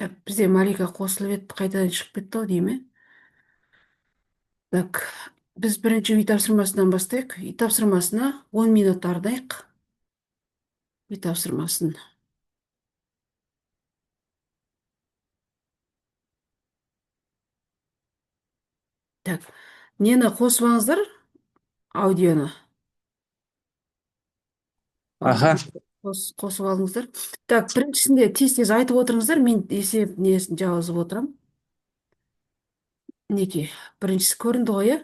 Так, бізде Малика қосылып еді, қайтадан шығып кетті ау деймін. Так, біз бірінші үй тапсырмасынан бастайық. Үй тапсырмасына 10 минут арнайық. Үй тапсырмасын. Так, нені қосып алыңыздар? Аудионы. Аха. Қосып алыңыздар. Так, біріншісінде тез-тез айтып отырыңыздар, мен есеп несін жазып отырам. Неке, біріншісі көрінді ғой, иә?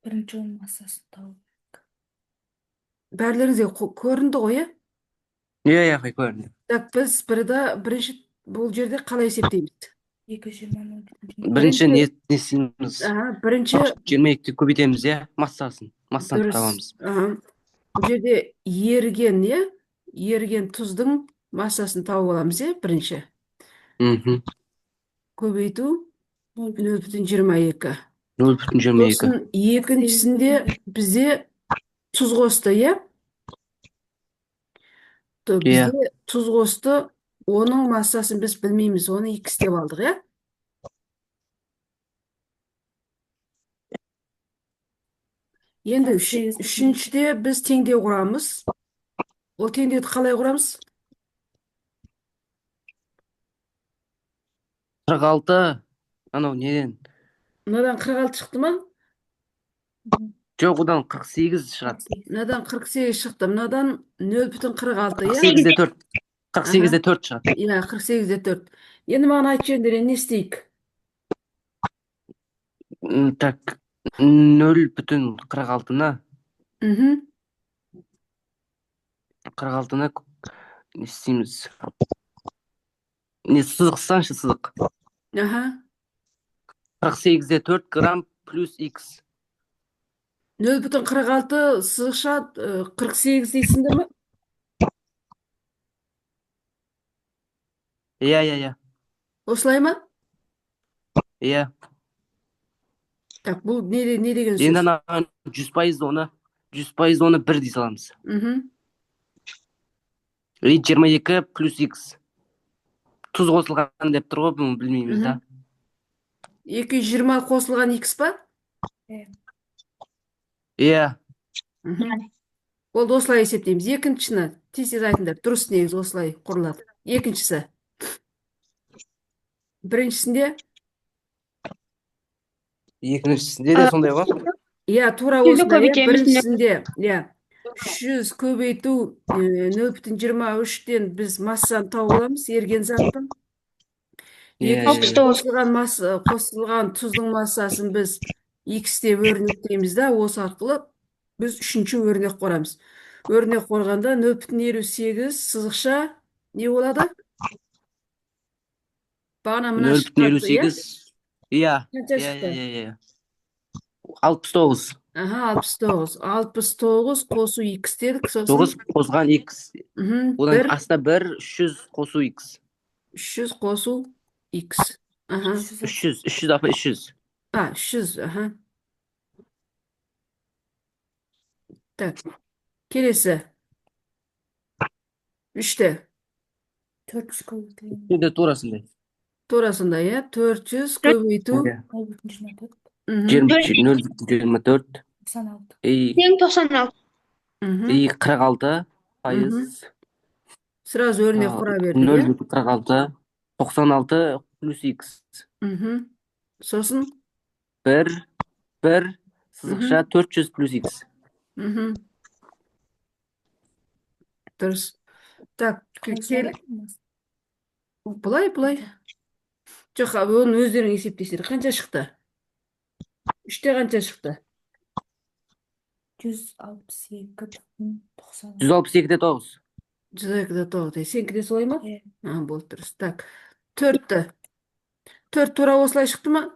Бірінші оның массасын тауып. Бәрлеріңізге көрінді ғой, иә? Иә, көрінді. Так, біз бірінші бұл жерде қалай есептейміз? 220 Бірінші не істейміз? Бірінші 22-ті көбейтеміз, иә, массасын дұрыс. табамыз. Бұл жерде еріген тұздың массасын тауып аламыз, иә, бірінші. Көбейту 0,22. 0,22. Сосын екіншісінде бізде тұз қосты, иә? Бізде тұз қосты, оның массасын біз білмейміз, оны X деп алдық, иә? Енді үшіншіде біз теңдеу құрамыз. Ол теңдеуді қалай құрамыз? 46, анау неден? Мынадан 46 шықты ма? Жоқ, одан 48 шығады. Мынадан 48 шықты, мынадан 0,46, иә? 48-де 4. 48-де 4 шығады. Иә, 48-де 4. Енді маған айтып жеңдер, не істейік? Так, 0,46-ны 46-ны не істейміз? Не сызықсаншы, сызық. 48-де 4 грамм плюс X. 0,46 сызықша 48 дейсіңдер ме? Иә. Осылай ма? Иә. Так, бұл не деген сөз? Енді анаған 100% оны 1 дей саламыз. И 22 плюс X. Тұз қосылған деп тұр ғой, бұны білмейміз да. 220 қосылған X па? Иә. Ол осылай есептейміз. Екіншісіне тез-тез айтыңдар. Дұрыс негіз осылай құрылады. Екіншісі. Біріншісінде? Екіншісінде де сондай ғой? Иә, тура осылай. Біріншісінде, иә, 300 көбейту 0,23-тен біз массаны тауып аламыз, ерген заттың. Қосылған тұздың массасын біз X деп өрнектейміз да, осы арқылы біз үшінші өрнек қорамыз. Өрнек қорғанда 0,58 сызықша не болады? Бағана мына шықты, иә? Иә. 69. 69 қосу X дедік, сосын 9 қосылған X. Одан аста 1, 300 қосу X. 300 қосу X. 300 апа, 300. 300, Так, келесі. Үште. 400 көбейту. Енді турасындай. Турасында, иә? 400 көбейту 0,24. 96. Тең 96. И 46%. Сразу өрнек құра берді, иә? 0,46. 96 плюс X. Сосын? 1 сызықша 400 плюс X. Дұрыс. Так, бұлай. Жоқ, оны өздерің есептейсіңдер. Қанша шықты? Үште қанша шықты? 162,90. 162-де 9. 162-де 9. Сенкі де солай ма? Болды, дұрыс. Так, 4-ті. 4 тура осылай шықты ма?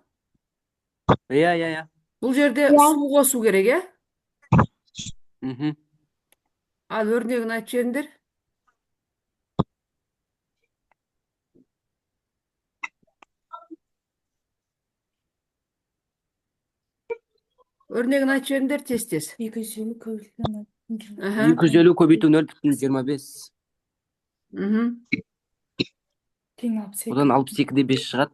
Иә. Бұл жерде су қосу керек, иә? Ал өрнегін айтып жіберіңдер. Өрнегін айтып жіберіңдер тез-тез. 250 көбейту 250 көбейту 0,25. Мгм. Тең 62. Одан 62-де 5 шығады.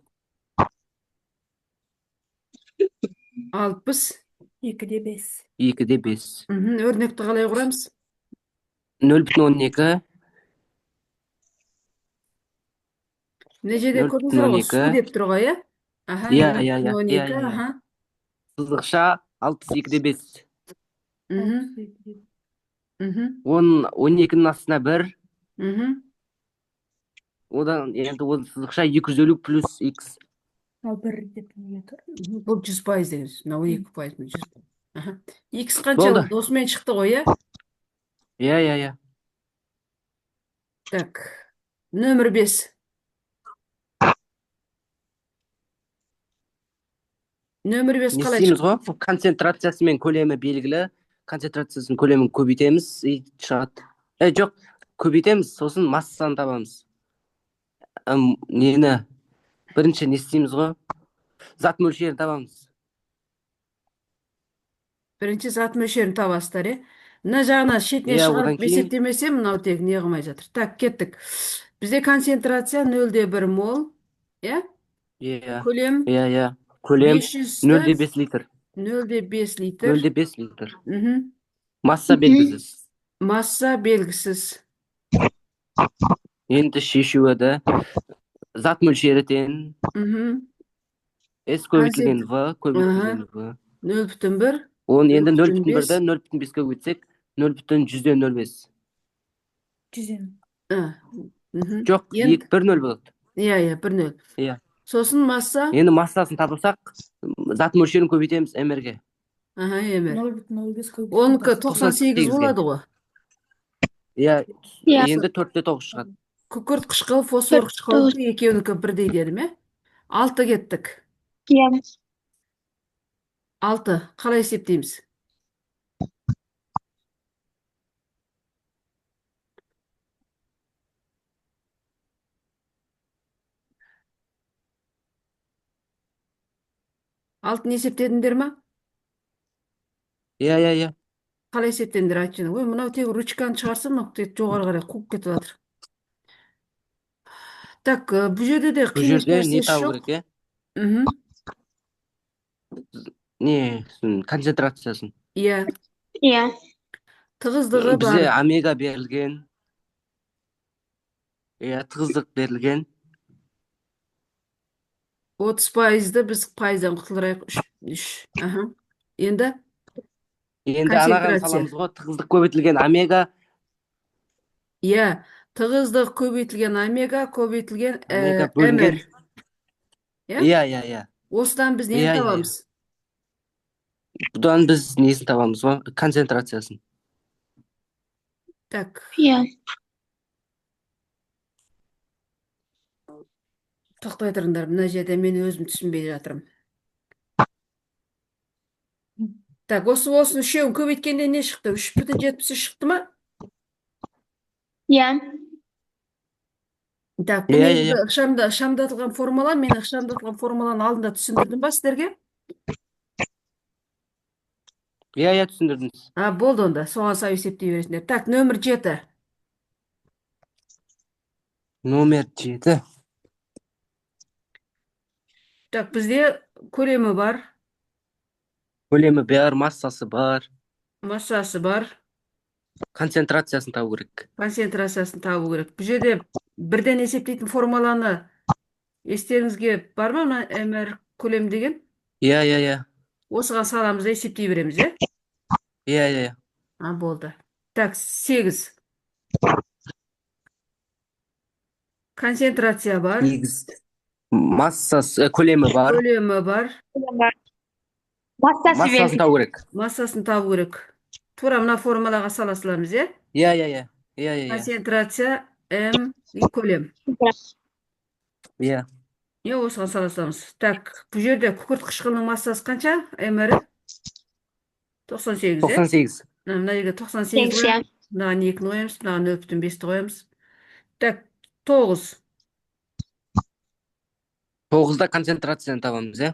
60. 2-де 5. 2-де 5. Өрнекті қалай құрамыз? 0,12, Мына жерде көрдіңіздер ғой, 0,12. су деп тұр ғой, иә? Аха, Иә, иә, иә, 0,12, иә, иә, иә. аха. Сызықша 62-де 5. Мгм. 62-де. Мгм. 12-нің астына 1. Мгм. Одан енді ол сызықша 250 плюс x. Ал 1 деп неге тұр? Бұл 100% деген сөз. Мынау 2%, 100. Аха. X қанша Болды. болды? Осымен шықты ғой, иә? Иә, иә, иә. Так. Нөмір 5. Нөмір 5 Не қалай істейміз шықты? ғой? Концентрациясы мен көлемі белгілі. Концентрациясын көлемін көбейтеміз, и шығады. Жоқ, көбейтеміз, сосын массаны табамыз. Нені? Бірінші не істейміз ғой? Зат мөлшерін табамыз. Бірінші зат мөлшерін табасыздар, иә? Мына жағына шетіне Иә, одан шығарып кейін. есептемесе, мынау тек не қылмай жатыр. Так, кеттік. Бізде концентрация 0,1 мол, иә? Иә, Көлем иә, иә. Көлем 500-ті 0,5 литр. 0,5 литр. 0,5 литр. Мгм. Масса белгісіз. Масса белгісіз. Енді шешуі еді. Зат мөлшері тең. Мгм. S көбейтілген V, көбейтілген V. 0,1, Оны енді 0,1-ді 0,5. 0,5-ке көйтсек, 0,100-0,5. 100. Мгм. Жоқ, Енді, 1,0 болады. иә, 1,0. Иә. Сосын масса, Енді массасын табылсақ, зат мөлшерін көбейтеміз mr-ге. аха, емер. 0,05 көбейткен Оныкі тас. 98 98-ге. болады ғой. Иә, Иә. енді 4,9 шығады. Күкірт қышқыл, фосфор қышқылдікі екеуінікі бірдей дедім, иә? 6 кеттік. Иә. 6. Қалай есептейміз? Алтыны есептедіңдер ма? Иә, иә, иә. Қалай есептедіңдер, айтшы. Ой, мынау тек ручканы шығарса, мынау тек жоғары қарай қуып кетіп жатыр. Так, бұл жерде де Бұл қиын жерде не нәрсесі табу жоқ. керек, иә? Мгм. Не, концентрациясын. Иә, Иә. тығыздығы Бізде бар. омега берілген. Иә, тығыздық берілген. 30%-ды біз пайыздан құтылдырайық. 3. Аха. Енді Енді анаған концентрация. саламыз ғой, тығыздық көбейтілген омега. Иә, тығыздық көбейтілген омега, көбейтілген Омега бөлінген. мр. Иә? Иә, иә, иә. Осыдан біз нені Иә, иә, табамыз? Бұдан біз несін табамыз ғой? Концентрациясын. Так, Иә. тоқтай тұрыңдар, мына жерде мен өзім түсінбей жатырмын. Так, осы үшеуін көбейткенде не шықты? 3,73 шықты ма? Иә. Так, бұл Иә, негізі иә. ықшамдатылған формула, мен ықшамдатылған формуланы алдында түсіндірдім ба сіздерге? Иә, иә, түсіндірдіңіз. Болды онда, соған сай есептей бересіңдер. Так, нөмір 7. Номер 7. Так, бізде көлемі бар, Көлемі бар, массасы бар. массасы бар, Концентрациясын табу керек. концентрациясын табу керек. Бұл жерде бірден есептейтін формуланы естеріңізге бар ма, мына мр көлем деген? Иә, иә, иә. Осыған саламыз да есептей береміз, иә? Иә, иә, иә. Болды. Так, 8. Концентрация бар, 8. Массасы, көлемі бар. көлемі бар, Массасы Массасын табу керек. массасын табу керек. Тура мына формулаға сала саламыз, иә? Иә, иә, иә. Иә, иә, иә. Концентрация М и көлем. Иә. Осыған сала саламыз. Так, бұл жерде күкірт қышқылының массасы қанша? МР 98, иә? 98. Мына жерге 98 Теңіз, иә. мынаған 2-ні қоямыз, мынаған 0,5-ті қоямыз. Так, 9. 9-да концентрацияны табамыз, иә?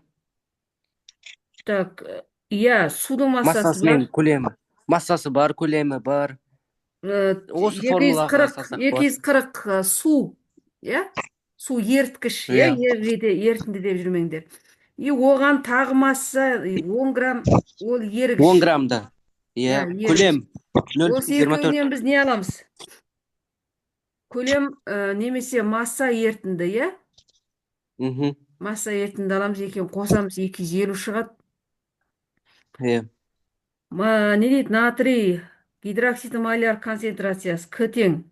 Так, судың массасы Массасы бар. мен көлемі. Массасы бар, көлемі бар. Осы 240 формулаға салсақ болады. 240 су, иә, су еріткіш, иә, Иә. ерітінді деп жүрмеңдер. И оған тағы масса 10 грамм, ол 10 ерігіш. граммда. Иә, Иә. ерігіш. Көлем Осы 0,24. екеуінен біз не аламыз? Көлем немесе масса ерітінді, иә? Мгм. Масса ерітінді аламыз, екеуін қосамыз, 250 шығады. Иә. Не дейді? Натрий гидроксиді моляр концентрациясы К тең.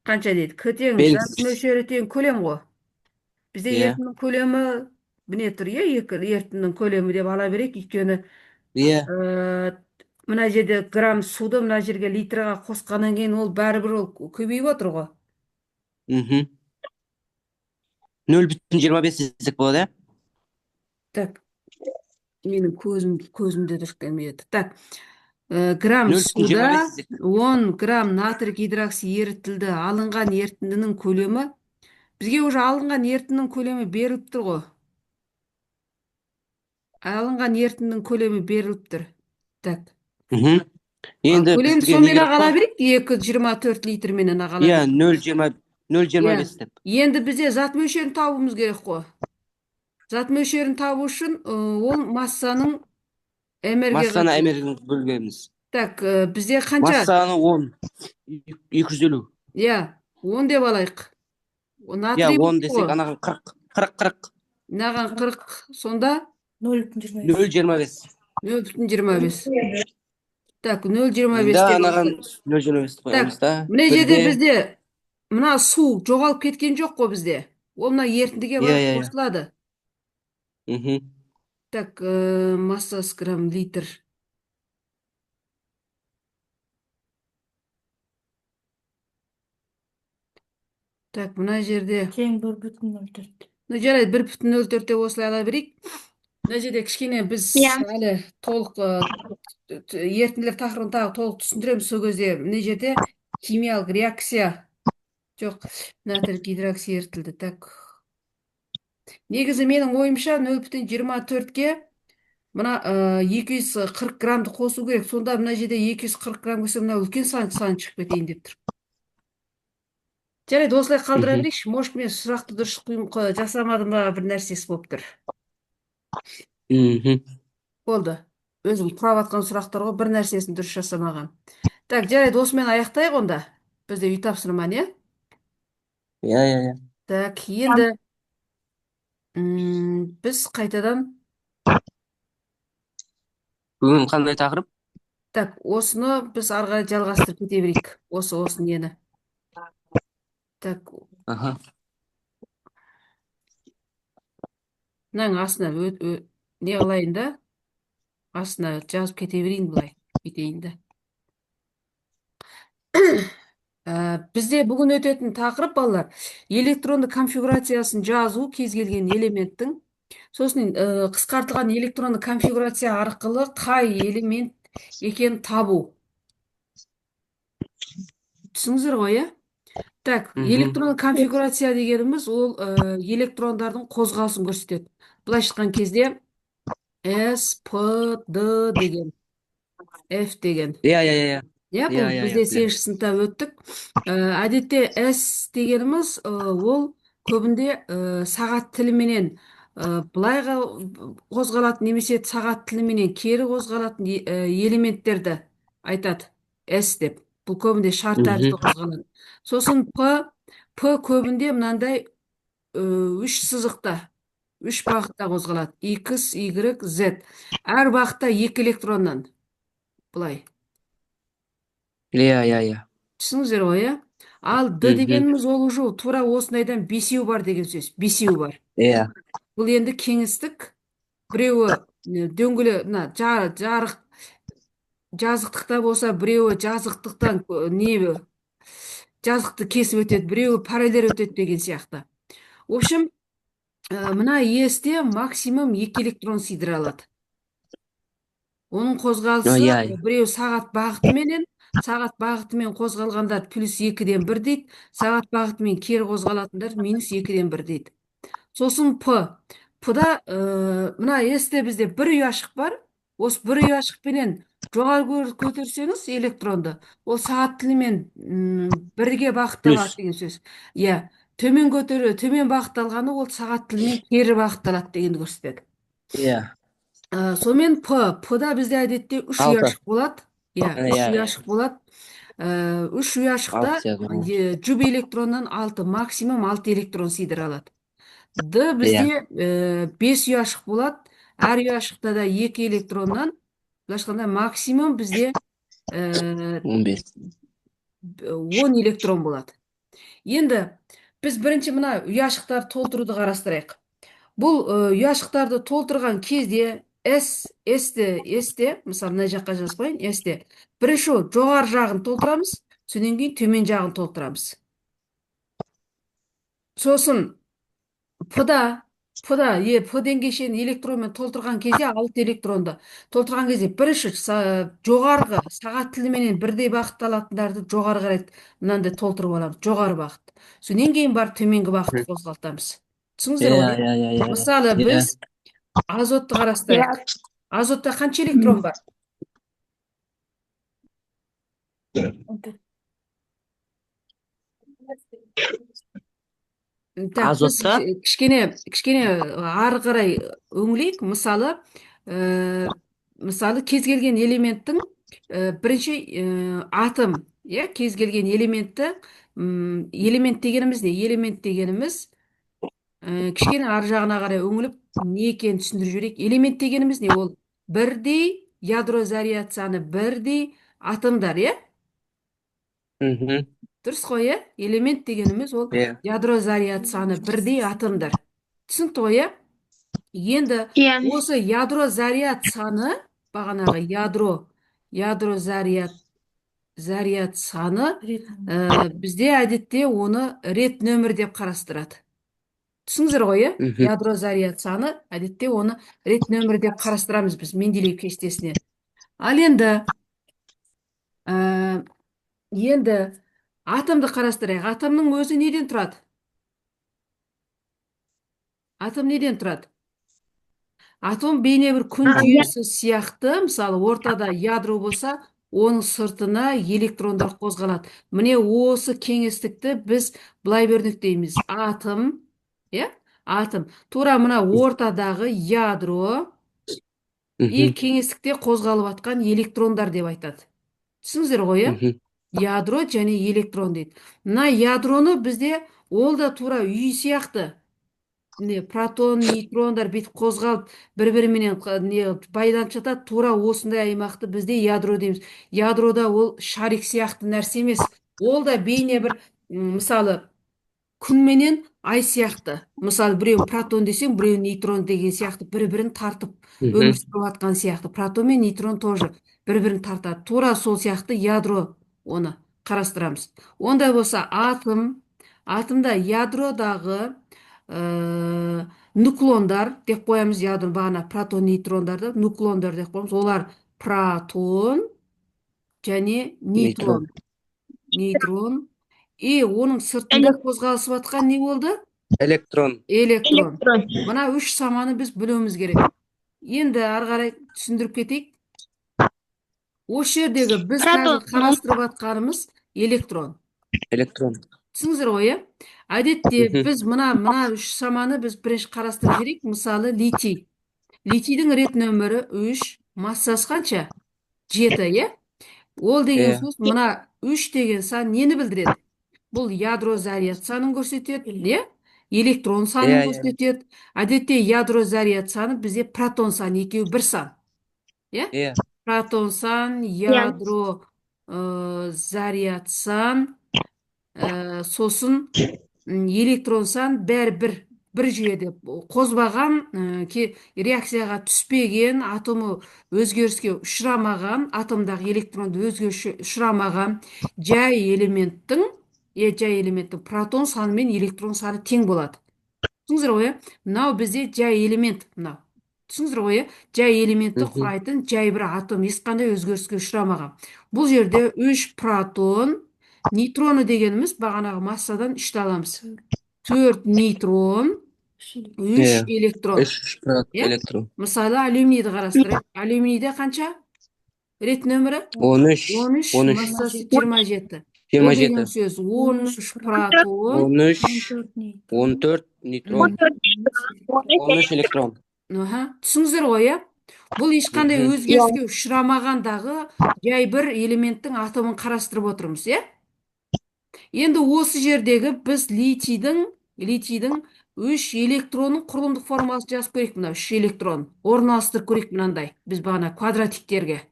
Қанша дейді? К тең жас Белгісіз. мөлшері тең көлем ғой. Бізде Иә. ерітіндінің көлемі міне тұр, иә, ерітіндінің көлемі деп ала берейік. Өйткені Иә. мына жерде грамм суды мына жерге литрға қосқаннан кейін ол бәрібір ол көбейіп отыр ғой. Мгм. 0,25 десек болады, иә? Так, менің көзімде дұрыс келмеді. Так, грамм 0,25 суда десек. 10 грамм натрий гидроксид ерітілді. Алынған ерітіндінің көлемі, бізге уже алынған ерітіндінің көлемі беріліп тұр ғой. Алынған ерітіндінің көлемі беріліп тұр. Так, Мгм. Енді көлемді бізге не сонымен керек ақ ала қой? берейік, 224 литрменен ақ ала Иә, берейік. 0,25 деп. Енді бізде зат мөлшерін табуымыз керек қой. Зат мөлшерін табу үшін ол массаның мрге Массаны қатты. мрге бөлгенбіз. Так, бізде қанша? Массаны 10. 250. Иә, 10 деп алайық. Иә, Натрий 10 болып десек, тұр ғой. анаған 40. Мынаған 40, сонда 0,25. 0,25. 0,25. Так, 0,25 Да, деп анаған алсақ. 0,25 қоямыз Так, да. мына жерде Бірге. бізде мына су жоғалып кеткен жоқ қой бізде. Ол мына ерітіндіге Иә, барып иә, иә. қосылады. Мгм. Так, массасы грамм литр. Так, мына жерде Тең 1,04. жарайды, 1,04 деп осылай ала берейік. Мына жерде кішкене біз әлі толық ерітінділер тақырыбын тағы толық түсіндіреміз. Сол кезде мына жерде химиялық реакция жоқ, натрий гидроксид ерітілді. Так, негізі менің ойымша 0,24-ке мына 240 граммды қосу керек. Сонда мына жерде 240 грамм көсе мына үлкен сан шығып кетейін деп тұр. Жарайды, осылай қалдыра Мгм. берейікші. Может, мен сұрақты дұрыс жасамадым ба, бір нәрсесі болып тұр. Мгм. Болды. Өзім құрап атқан сұрақтар ғой, бір нәрсесін дұрыс жасамаған. Так, жарайды, осымен аяқтайық онда. Бізде үй тапсырма, не? Иә, иә, иә. Так, енді біз қайтадан, Бүгін қандай тақырып? так, осыны біз ары қарай жалғастырып кете берейік. Осы нені. Так, Аха. мынаның астына не қылайын да, астына жазып кете берейін былай. Бүйтейін да. Бізде бүгін өтетін тақырып, балалар, электронды конфигурациясын жазу кез келген элементтің. Сосын қысқартылған электронды конфигурация арқылы қай элемент екенін табу. Түсіңіздер ғой, иә? Так, Мгм. электронды конфигурация дегеніміз ол электрондардың қозғалысын көрсетеді. Былайша айтқан кезде S, P, D деген, F деген. Иә, иә, иә. Иә, Иә, бұл иә, бізде иә, білемін. 8-ші сыныпта өттік. Әдетте S дегеніміз ол көбінде сағат тіліменен былай қозғалатын немесе сағат тіліменен кері қозғалатын элементтерді айтады S деп. Бұл көбінде шарт тәрізді Мгм. қозғалады. Сосын P көбінде мынандай үш сызықта, үш бағытта қозғалады. X, Y, Z. Әр бағытта 2 электроннан. Былай. Иә, иә, иә. Түсіңіздер ғой, иә? Ал Д Мгм. дегеніміз ол уже тура осындайдан бесеу бар деген сөз. Бесеу бар. Иә. Бұл енді кеңістік. Біреуі мына жарық жазықтықта болса, біреуі жазықтықтан жазықты кесіп өтеді, біреуі параллель өтеді деген сияқты. В общем, мына есте максимум 2 электрон сыйдыра алады. Оның қозғалысы Иә, иә. біреу сағат бағытымен қозғалғандар +2-ден 1 дейді, сағат бағытымен кері қозғалатындар -2-ден 1 дейді. Сосын П'да мына есте бізде бір ұяшық бар. Осы бір ұяшықпенен жоғары көтерсеңіз электронды, ол сағат тілімен бірге бағытталады Плюс. деген сөз. Иә, төмен бағытталғаны ол сағат тілімен кері бағытталады дегенді көрсетеді. Иә. Сонымен Пда бізде әдетте үш Алты. ұяшық болады. Иә, үш Иә. ұяшық болады. Үш ұяшықта Алты сияқты. жұп электроннан 6, максимум 6 электрон сыйдыра алады. Д бізде 5 ұяшық болады. Әр ұяшықта да 2 электроннан, былайша айтқанда максимум бізде 15. 10 электрон болады. Енді біз бірінші мына ұяшықтарды толтыруды қарастырайық. Бұл ұяшықтарды толтырған кезде Сте, мысалы мына жаққа жазып қояйын, Сте. Бірінші жоғары жағын толтырамыз, содан кейін төмен жағын толтырамыз. Сосын П деңгейге шейін электронмен толтырған кезде 6 электронды толтырған кезде бірінші жоғарғы сағат тіліменен бірдей бағытталатындарды жоғары қарай мынандай толтырып аламыз, жоғары бағыт. Содан кейін барып төменгі бағытты қозғалтамыз. Түсіңіздер ғой? Иә. Мысалы, біз азотты қарастырайық. Азотта қанша электрон бар? Так, біз Азотта? кішкене ары қарай өңлейік. Мысалы, кез келген элементтің бірінші атом, кез келген элементті, элемент дегеніміз не? Элемент дегеніміз кішкене ары жағына қарай өңіліп, не екенін түсіндіріп жіберейік. Элемент дегеніміз не? Ол бірдей ядро заряд саны бірдей атомдар, Дұрыс қой, элемент дегеніміз ол ядро заряд саны бірдей атомдар. Түсінікті ғой, Енді осы ядро заряд саны, бағанағы ядро заряд саны бізде әдетте оны рет нөмір деп қарастырады. Түсіңіздер ғой, ядро заряд саны әдетте оны рет нөмір деп қарастырамыз біз Менделеев кестесіне. Ал енді атомды қарастырайық. Атомның өзі неден тұрады? Атом неден тұрады? Атом бейне бір күн жүйесі сияқты, мысалы, ортада ядро болса, оның сыртына электрондар қозғалады. Міне осы кеңістікті біз былай өрнектейміз. Атом, атом. Тура мына ортадағы ядро и кеңістікте қозғалып атқан электрондар деп айтады. Түсіңіздер ғой, Ядро және электрон дейді. Мына ядроны бізде ол да тура үй сияқты. Протон, нейтрондар бетіп қозғалып, бір-біріменен байланып жатады. Тура осындай аймақты бізде ядро дейміз. Ядрода ол шарик сияқты нәрсе емес. Ол да бейне бір, мысалы, күн менен ай сияқты. Мысалы, біреу протон десең, біреу нейтрон деген сияқты бір-бірін тартып өмір сүріп жатқан сияқты. Протон мен нейтрон тоже бір-бірін тартады. Тура сол сияқты ядро оны қарастырамыз. Ондай болса, атомда ядродағы нуклондар деп қоямыз, ядро бағана протон, нейтрондарды нуклондар деп қоямыз. Олар протон және нейтрон. И оның сыртында қозғалысып атқан не болды? Электрон. Мына үш саманы біз білуіміз керек. Енді ары қарай түсіндіріп кетейік. Осы жердегі біз қазір қарастырып атқанымыз электрон. Түсіңіздер ғой, Әдетте біз мына үш саманы біз бірінші қарастырып жіберейік. Мысалы, литий. Литийдің рет нөмірі 3, массасы қанша? 7, Ол деген сөз, мына 3 деген сан нені білдіреді? Бұл ядро заряд санын көрсетеді, электрон санын көрсетеді. Әдетте ядро заряд саны бізде протон сан, екеуі бір сан. Протон сан, ядро заряд сан, сосын электрон сан бәрі бір жүйеде қозбаған, реакцияға түспеген, атомы өзгеріске ұшырамаған, атомдағы электронды өзгеріске ұшырамаған жай элементтің протон саны мен электрон саны тең болады. Түсіңіздер ғой, мынау бізде жай элемент, мынау. Түсіңіздер ғой, жай элементті құрайтын жай бір атом, ешқандай өзгеріске ұшырамаған. Бұл жерде 3 протон, нейтроны дегеніміз бағанағы массадан 3-ті аламыз. 4 нейтрон, 3 электрон. Мысалы, алюминийді қарастырайық. Алюминийде қанша? Рет нөмірі 13, 13, 13, массасы 27. Ол 27, деген сөз 13 протон, 13, 14 нейтрон, 13 электрон. түсіңіздер ғой, иә? Бұл ешқандай Мгм. өзгеріске ұшырамағандағы жай бір элементтің атомын қарастырып отырмыз, иә? Енді осы жердегі біз литийдің 3 электронның құрылымдық формасын жазып көрейік, мына 3 электрон орналастырып көрейік мынандай. Біз бағана квадратиктерге.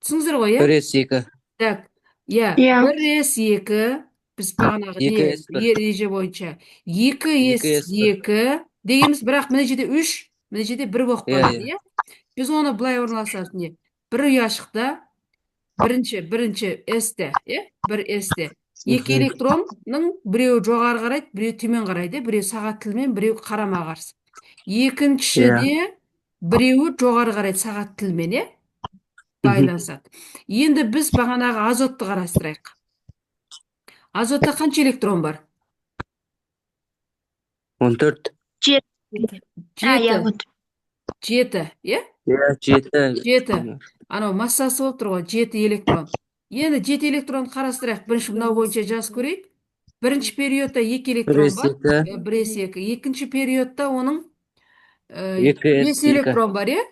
Түсіңіздер ғой, иә? 1s2, Так, иә, Иә. 1s2, біз бағанағы 2s1, ереже бойынша 2s2 дегеніміз, бірақ мына жерде 3, мына жерде 1 болып иә, қалады, иә. иә? Біз оны былай орналастырамыз, не? Бір ұяшықта, бірінші s-те, иә? Бір s-те. Екі Мгм. электронның біреуі жоғары қарайды, біреуі төмен қарайды, біреуі сағат тілімен, біреуі қарама қарсы. Екіншіде біреуі жоғары қарайды сағат тілімен, иә? Байланысады. Енді біз бағанағы азотты қарастырайық. Азотта қанша электрон бар? 14, 7. Иә, 7. вот. 7, иә? иә, 7. 7. Анау массасы болып тұр ғой, 7 электрон. Енді 7 электрон қарастырайық. Бірінші мынау бойынша жазып көрейік. Бірінші периодта 2 электрон бар. 1s2, 1s2. Екінші периодта оның 5 2s2. электрон бар, иә?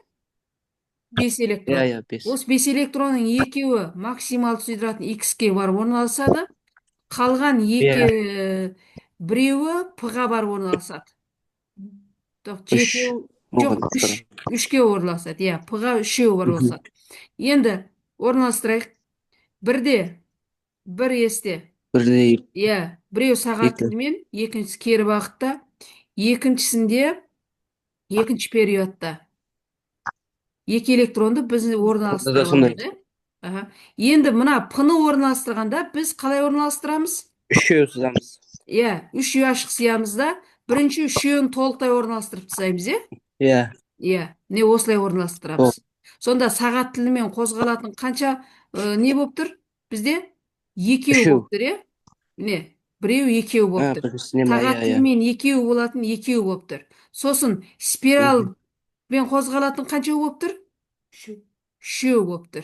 5 электрон. Иә, иә, 5. Осы 5 электронның екеуі максимал түсіретін X-ке барып орналасады. Қалған біреуі P-ға барып орналасады. Үш. Жоқ, 3-ке орналасады. Иә, P-ға 3-еу орналасады. Енді орналастырайық. Бірде 1s-те. Бірде Иә, біреу сағат екі. тілімен, екіншісі кері бағытта. Екіншісінде, екінші периодта. 2 электронды біз орналастырып сондай. аламыз, иә? Енді мына P-ны орналастырғанда біз қалай орналастырамыз? Үшеу сызамыз. Иә, 3 ұяшық сиямыз да, бірінші үшеуін толықтай орналастырып тастаймыз, иә? Иә. Иә, не осылай орналастырамыз. Сонда сағат тілімен қозғалатын қанша не болып тұр? Бізде 2 болып тұр, иә? Не, біреу 2 болып тұр. Сағат тілімен 2 болатын 2 болып тұр. Сосын спиралмен қозғалатын қанша болып тұр? 3 болып тұр.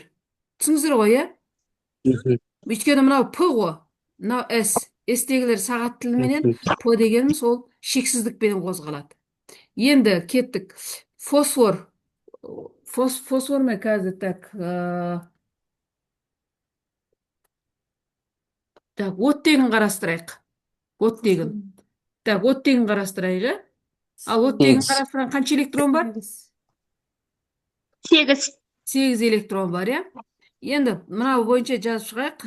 Түсіңіздер ғой, иә? Өйткені мынау P ғой, мынау S. S-тегілер сағат тіліменен, P дегеніміз ол шексіздікпен қозғалады. Енді кеттік. Фосфор ма қазір, так, оттегін қарастырайық. Оттегін. Так, оттегін қарастырайық, иә? Ал оттегін қарастырған қанша электрон бар? 8. 8 электрон бар, иә? Енді мынау бойынша жазып шығайық.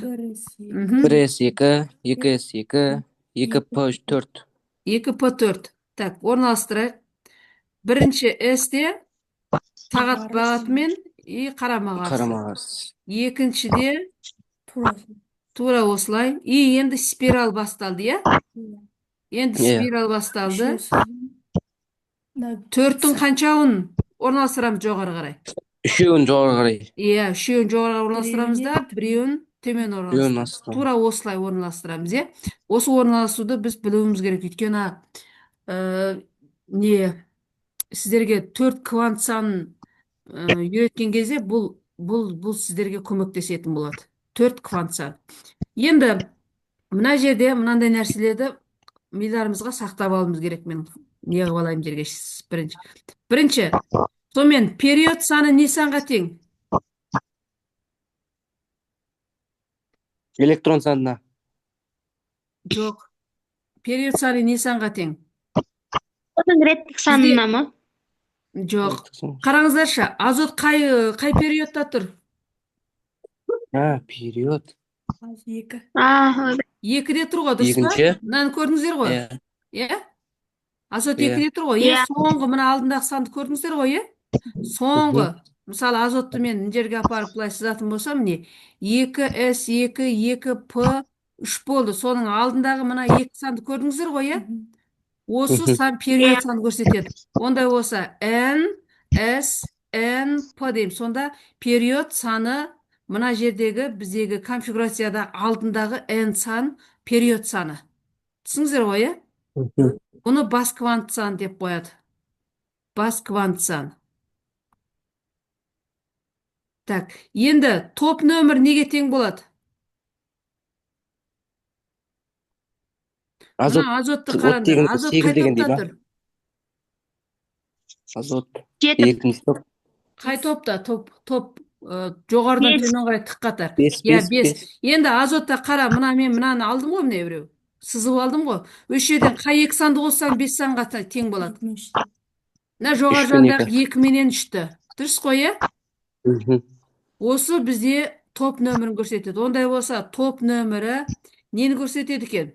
1s2, 2s2, 2p4. 2p4. Так, орналастырайық. Бірінші S-те сағат бағытымен қарама қарсы. Екіншіде тура осылай. Енді спираль басталды, иә? Енді спираль басталды. 4-тің қаншауын орналастырамыз жоғары қарай? 3-еуін жоғары қарай. Иә, 3-еуін жоғары орналастырамыз да, біреуін төмен орналастырамыз. Тура осылай орналастырамыз, иә? Осы орналасуды біз білуіміз керек. Өйткені сіздерге 4 квант санын үйреткен кезде бұл сіздерге көмектесетін болады. 4 квант сан. Енді мына жерде мынандай нәрселерді мидарымызға сақтап алуымыз керек. Мен не қылып алайын жерге бірінші. Сонымен период саны не санға тең? Электрон санына. Жоқ. Период саны не санға тең? Оның реттік санына ма? Жоқ. Қараңыздаршы, азот қай периодта тұр? Период. 2. 2-де тұр ғой, дұрыс па? Екінші. Мынаны көрдіңіздер ғой? Иә? Азот 2-де тұр ғой? Соңғы мына алдындағы санды көрдіңіздер ғой, иә? Соңғы, мысалы азотты мен мына жерге апарып былай сызатын болсам, не? 2s2, 2p, 3 болды. Соның алдындағы мына 2 санды көрдіңіздер ғой, иә? Осы сан период санды көрсетеді. Ондай болса n, s, n, p дейміз. Сонда период саны мына жердегі біздегі конфигурацияда алдындағы n сан период саны. Түсіңіздер ғой, иә? Бұны бас квант сан деп қояды. Бас квант сан. Так, енді топ нөмір неге тең болады? Азот Мына азотты от қараңдар. дегенде Азот 8 қай дегендей топта ма? тұр? Азот. 7. Екінші топ. Қай топта? Топ жоғарыдан Бес. төмен қарай тік қатар. 5, Иә, 5, 5. 5. Енді азотта қара, мен мынаны алдым ғой, міне біреу. Сызып алдым ғой. Осы жерден қай екі санды қоссаң 5 санға тең болады. Мына жоғары 3 пен жандағы 2. 2 менен 3-ті. Дұрыс қой, иә? Мгм. Осы бізде топ нөмірін көрсетеді. Ондай болса, топ нөмірі нені көрсетеді екен?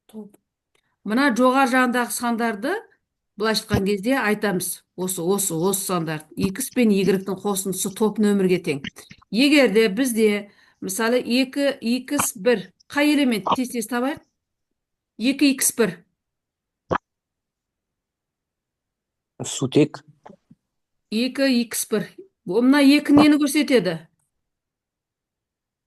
Топ. Мына жоғары жағындағы сандарды былайша айтқан кезде айтамыз. Осы сандар. X пен Y-тің қосындысы топ нөмірге тең. Егер де бізде, мысалы, 2x1 қай элемент? Тез табайық. 2x1. Сутек. 2x1. Мына 2 нені көрсетеді?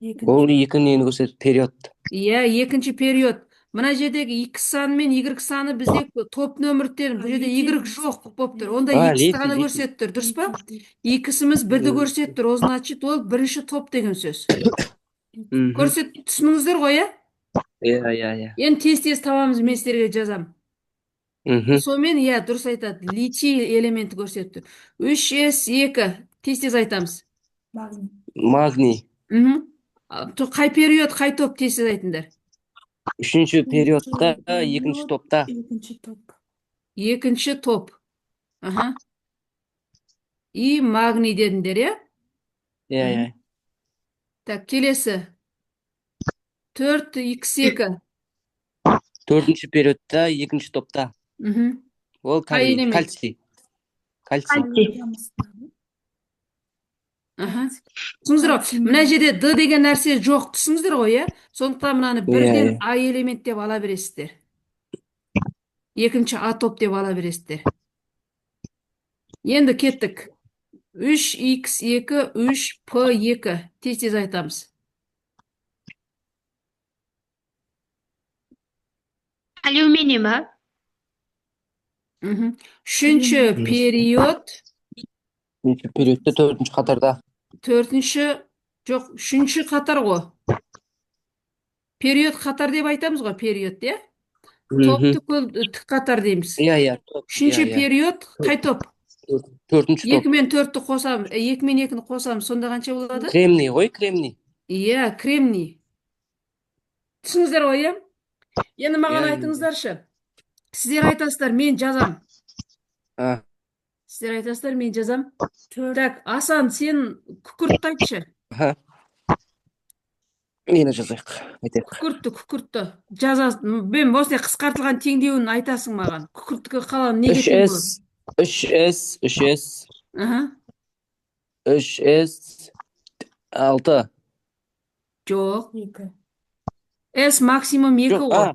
Ол 2 нені көрсетеді? Период. Иә, екінші период. Мына жердегі X саны мен Y саны бізде топ нөміртер. Бұл жерде Y жоқ болып тұр. Онда X ғана көрсетіп тұр. Дұрыс па? X-іміз 1-ді көрсетіп тұр. Ол значит, ол бірінші топ деген сөз. Түсініңіздер ғой, иә? Иә. Енді тез табамыз, мен сіздерге жазам. Мгм. Сонымен, иә, дұрыс айтады. Литий элементі көрсетіп тұр. 3s2. Тез айтамыз. Магний. Қай период, қай топ тез айтыңдар? Үшінші периодта, екінші топта. Екінші топ. И магний дедіңдер, иә? Иә. Так, келесі. 4x2. Төртінші периодта, екінші топта. Ол кальций. Түсіңіздер ғой, мына жерде D деген нәрсе жоқ, түсіңіздер ғой, иә? Сондықтан мынаны бірден А элемент деп ала бересіздер. Екінші А топ деп ала бересіздер. Енді кеттік. 3x2, 3p2. Тез айтамыз. Алюминий ма? Үшінші период. Үшінші периодта, төртінші қатарда. Үшінші қатар ғой. Период қатар деп айтамыз ғой, период, иә? Топты тік қатар дейміз. Иә. Үшінші период қай топ? Төртінші топ. 2 мен 4-ті қосам, 2 мен 2-ні қосам, сонда қанша болады? Кремний ғой, кремний. Иә, кремний. Түсіңіздер ғой, иә? Енді маған айтыңыздаршы. Сіздер айтасыздар, мен жазам. Сіздер айтасыздар, мен жазам. Так, Асан, сен күкіртті айтшы. Нені жазайық? Күкіртті. Жазасың. Мен осылай қысқартылған теңдеуін айтасың маған. Күкірттікі қалан неге тең болады? 3s 6. Жоқ. S максимум 2 ғой.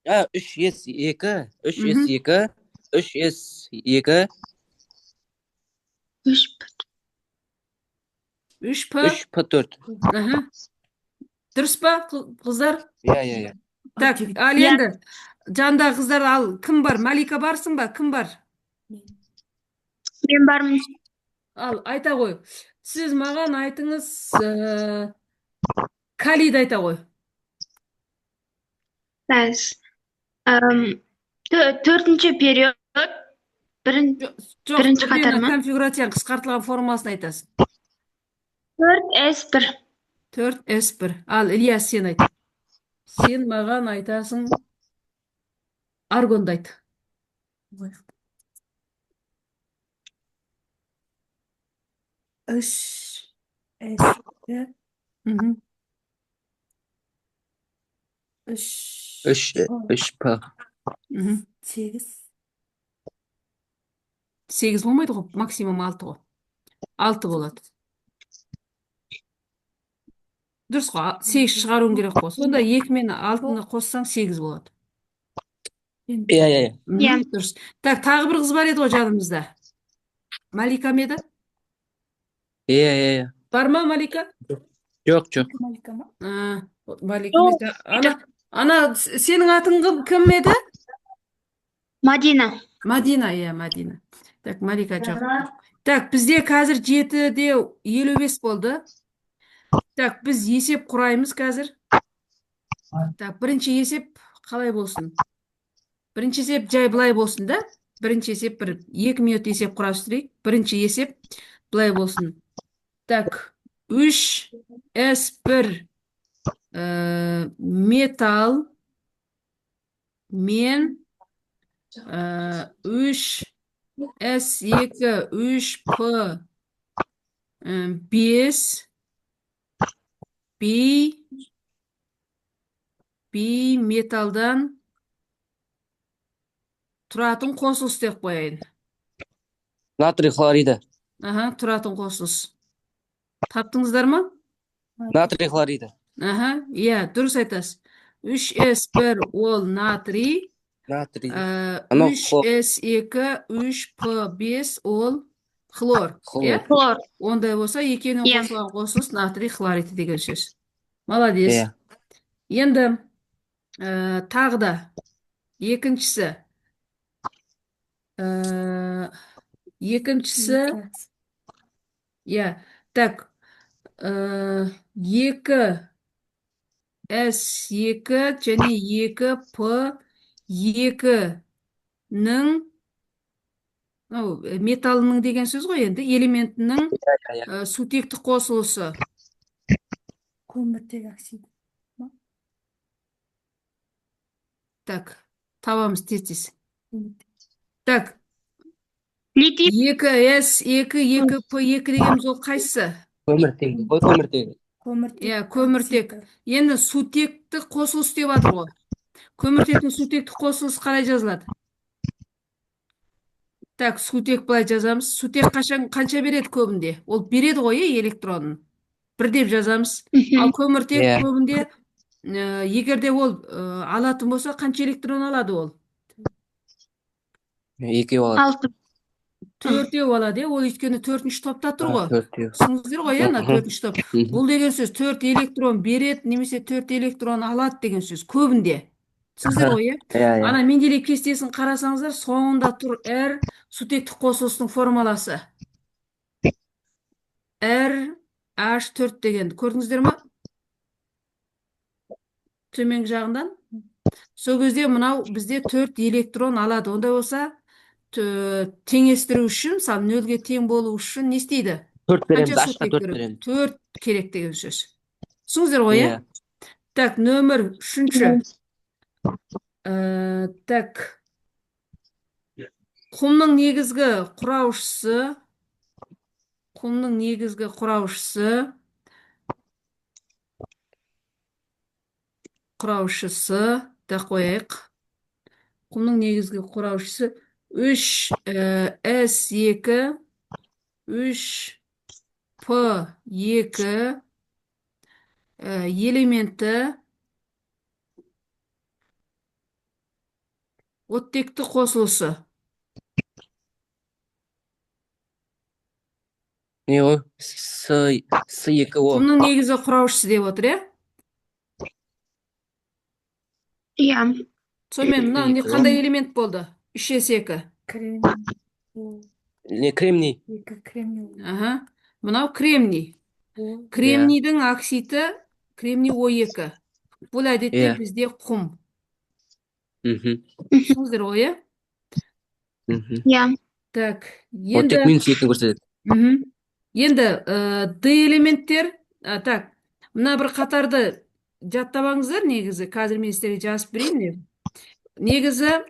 3s2. 3s2. 3s2. 3p4. Дұрыс па, қыздар? Иә. Так, ал енді, жанда қыздар, ал кім бар? Малика барсың ба? Кім бар? Мен бармын. Ал, айта ғой. Сіз маған айтыңыз, калийді айта ғой. Төртінші период. Бірінші қатар ма? Конфигурацияның қысқартылған формуласын айтасың. 4s1. 4s1. Ал, Ильяс, сен айт. Сен маған айтасың, аргонды айт. 3p. 8 болмайды ғой, максимум 6 ғой. 6 болады. Дұрыс қой, 8 шығаруың керек қой. Сонда 2 мен 6-ны қоссаң 8 болады. Иә. Дұрыс. Так, тағы бір қыз бар еді ғой жанымызда. Малика ма еді? Иә. Бар ма Малика? Жоқ. Малика. Ана, сенің атың кім еді? Мадина. Мадина, иә, Мадина. Так, Малика жоқ. Так, бізде қазір 7-де 55 болды. Так, біз есеп құраймыз қазір. Так, бірінші есеп қалай болсын? Бірінші есеп жай былай болсын да? Бірінші есеп 2 минут есеп құрап жүрейік. Бірінші есеп былай болсын. Так, 3 S1 металл мен 3 S2 3P 5 би металдан тұратын қосылыс деп қояйын. Натрий хлориді. Аха, тұратын қосылыс. Таптыңыздар ма? Натрий хлориді. Аха, иә, дұрыс айтасыз. 3S1 ол натрий, Натрий. Анау 3S2 3P5 ол хлор. Хлор. Иә? Хлор. Ондай болса, екеуінің Иә. қосылған қосылыс натрий хлориді деген сөз. Молодец. Иә. Енді тағы да екіншісі. Екіншісі, иә, так, 2 S2 және 2P2-ның металының деген сөз ғой енді, элементінің сутектік қосылысы. Көміртек оксид. Так, табамыз тез. Так, Литий. 2S2, 2P2 дегеніміз ол қайсысы? Көміртегі. Ой, көміртегі. Иә, көміртек. Енді сутекті қосылыс деп жатыр ғой. Көміртектің сутекті қосылысы қалай жазылады? Так, сутек былай жазамыз. Сутек қанша береді көбінде? Ол береді ғой, электронын. 1 деп жазамыз. Ал көміртек Иә. көбінде, егерде ол алатын болса, қанша электрон алады ол? 2 алады. 6. 4 алады, ол өйткені 4-ші топта тұр ғой. 4. Түсіңіздер ғой, ана 4-ші топ. Бұл деген сөз 4 электрон береді, немесе 4 электрон алады деген сөз көбінде. Түсіңіздер ғой, Иә. ана Менделеев кестесін қарасаңыздар, соңында тұр R сутектік қосылысының формуласы. RH4 дегенді көрдіңіздер ма? Төменгі жағынан. Сол кезде мынау бізде 4 электрон алады. Онда болса, теңестіру үшін, мысалы 0-ге тең болу үшін не істейді? 4 береміз, Қанша ашқа сутек 4 керек? береміз. 4 керек деген сөз. Түсіңіздер ғой, Иә. Так, нөмір 3-ші. Так, құмның негізгі құраушысы да қояйық. Құмның негізгі құраушысы 3 S2 3P2 элементі оттекті қосылысы. Не ғой? С2O. Құмның негізгі құраушысы деп отыр, иә? Иә. Сонымен мынау қандай элемент болды? 3S2. Кремний. Не, кремний. 2 кремний. Аха. Мынау кремний. Кремнийдің оксиді кремний O2. Бұл әдетте Иә. бізде құм. Мхм. Түсіңіздер ғой, иә? Мхм. Иә. Так, Оттек енді -2 көрсетеді. Енді D элементтер, так, мына бір қатарды жаттабаңыздар негізі. Қазір мен сіздерге жазып берейін. Негізі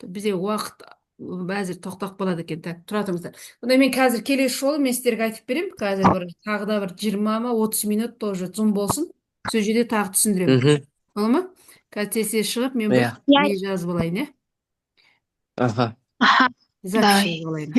бізде уақыт бәзір тоқтап қалады екен. Так, тұра тұрыңыздар. Онда мен қазір келесі жолы мен сіздерге айтып беремін. Қазір тағы да 20-30 минут тоже зум болсын. Сол жерде тағы түсіндіремін. Болады ма? Қазір тез шығып, мен бір Иә. не жазып алайын, иә? Аха. Аха. Запись жазып алайын.